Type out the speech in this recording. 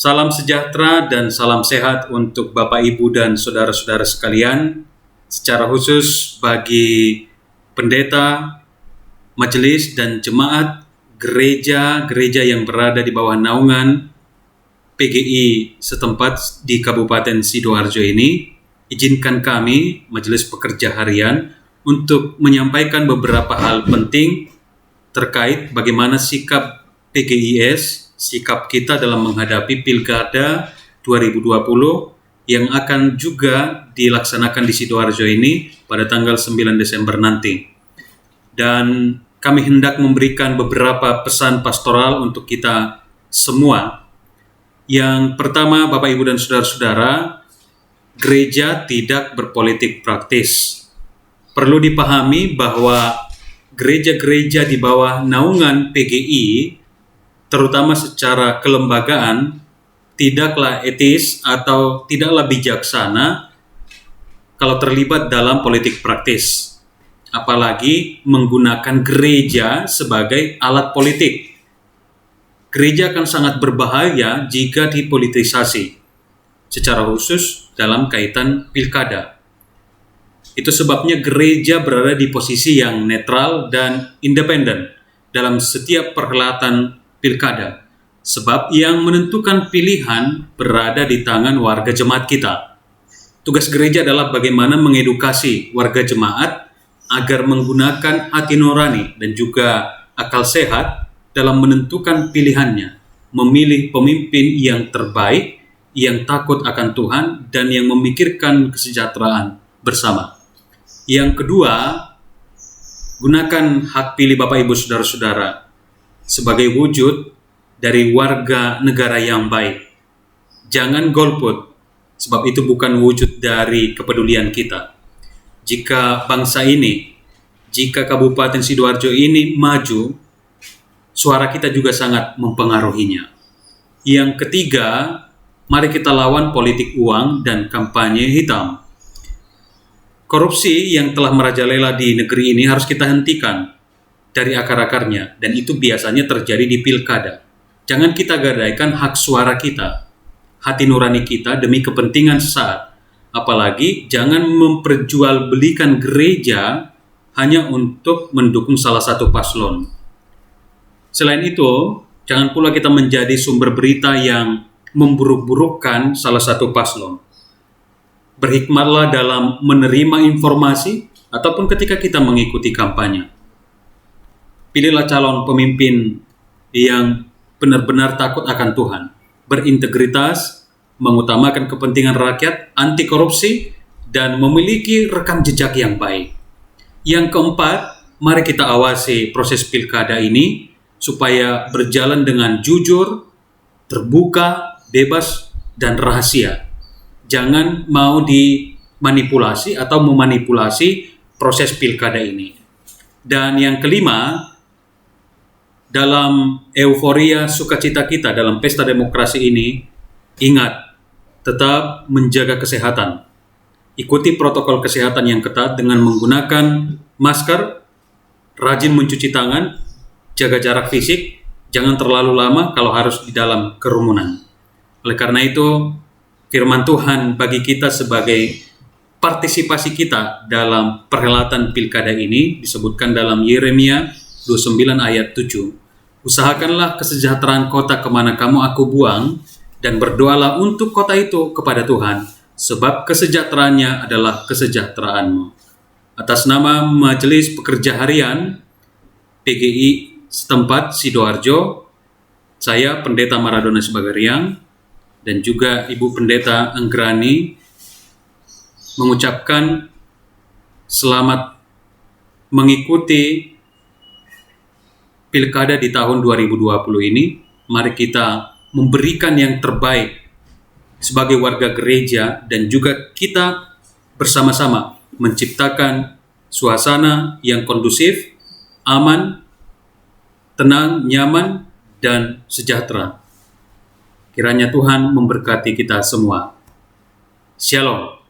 Salam sejahtera dan salam sehat untuk Bapak, Ibu, dan saudara-saudara sekalian. Secara khusus bagi pendeta, majelis, dan jemaat gereja-gereja yang berada di bawah naungan PGI setempat di Kabupaten Sidoarjo ini, izinkan kami, Majelis Pekerja Harian, untuk menyampaikan beberapa hal penting terkait bagaimana sikap PGIS, sikap kita dalam menghadapi Pilkada 2020 yang akan juga dilaksanakan di Sidoarjo ini pada tanggal 9 Desember nanti. Dan kami hendak memberikan beberapa pesan pastoral untuk kita semua. Yang pertama, Bapak, Ibu, dan saudara-saudara, gereja tidak berpolitik praktis. Perlu dipahami bahwa gereja-gereja di bawah naungan PGI, terutama secara kelembagaan, tidaklah etis atau tidaklah bijaksana kalau terlibat dalam politik praktis, apalagi menggunakan gereja sebagai alat politik. Gereja akan sangat berbahaya jika dipolitisasi, secara khusus dalam kaitan pilkada. Itu sebabnya gereja berada di posisi yang netral dan independen dalam setiap perhelatan pilkada, sebab yang menentukan pilihan berada di tangan warga jemaat kita. Tugas gereja adalah bagaimana mengedukasi warga jemaat agar menggunakan hati nurani dan juga akal sehat dalam menentukan pilihannya, memilih pemimpin yang terbaik, yang takut akan Tuhan, dan yang memikirkan kesejahteraan bersama. Yang kedua, gunakan hak pilih Bapak, Ibu, saudara-saudara sebagai wujud dari warga negara yang baik. Jangan golput, sebab itu bukan wujud dari kepedulian kita. Jika bangsa ini, jika Kabupaten Sidoarjo ini maju, suara kita juga sangat mempengaruhinya. Yang ketiga, mari kita lawan politik uang dan kampanye hitam. Korupsi yang telah merajalela di negeri ini harus kita hentikan dari akar-akarnya, dan itu biasanya terjadi di pilkada. Jangan kita gadaikan hak suara kita, hati nurani kita demi kepentingan sesaat. Apalagi jangan memperjualbelikan gereja hanya untuk mendukung salah satu paslon. Selain itu, jangan pula kita menjadi sumber berita yang memburuk-burukkan salah satu paslon. Berhikmatlah dalam menerima informasi ataupun ketika kita mengikuti kampanye. Pilihlah calon pemimpin yang benar-benar takut akan Tuhan, berintegritas, mengutamakan kepentingan rakyat, anti korupsi, dan memiliki rekam jejak yang baik. Yang keempat, mari kita awasi proses pilkada ini supaya berjalan dengan jujur, terbuka, bebas, dan rahasia. Jangan mau dimanipulasi atau memanipulasi proses pilkada ini. Dan yang kelima, dalam euforia sukacita kita dalam pesta demokrasi ini, ingat, tetap menjaga kesehatan. Ikuti protokol kesehatan yang ketat dengan menggunakan masker, rajin mencuci tangan, jaga jarak fisik, jangan terlalu lama kalau harus di dalam kerumunan. Oleh karena itu, firman Tuhan bagi kita sebagai partisipasi kita dalam perhelatan pilkada ini disebutkan dalam Yeremia 29 ayat 7. Usahakanlah kesejahteraan kota kemana kamu aku buang, dan berdoalah untuk kota itu kepada Tuhan, sebab kesejahteraannya adalah kesejahteraanmu. Atas nama Majelis Pekerja Harian PGI setempat Sidoarjo, saya Pendeta Maradona Sibagariang, dan juga Ibu Pendeta Anggrani mengucapkan selamat mengikuti pilkada di tahun 2020 ini. Mari kita memberikan yang terbaik sebagai warga gereja, dan juga kita bersama-sama menciptakan suasana yang kondusif, aman, tenang, nyaman, dan sejahtera. Kiranya Tuhan memberkati kita semua. Shalom.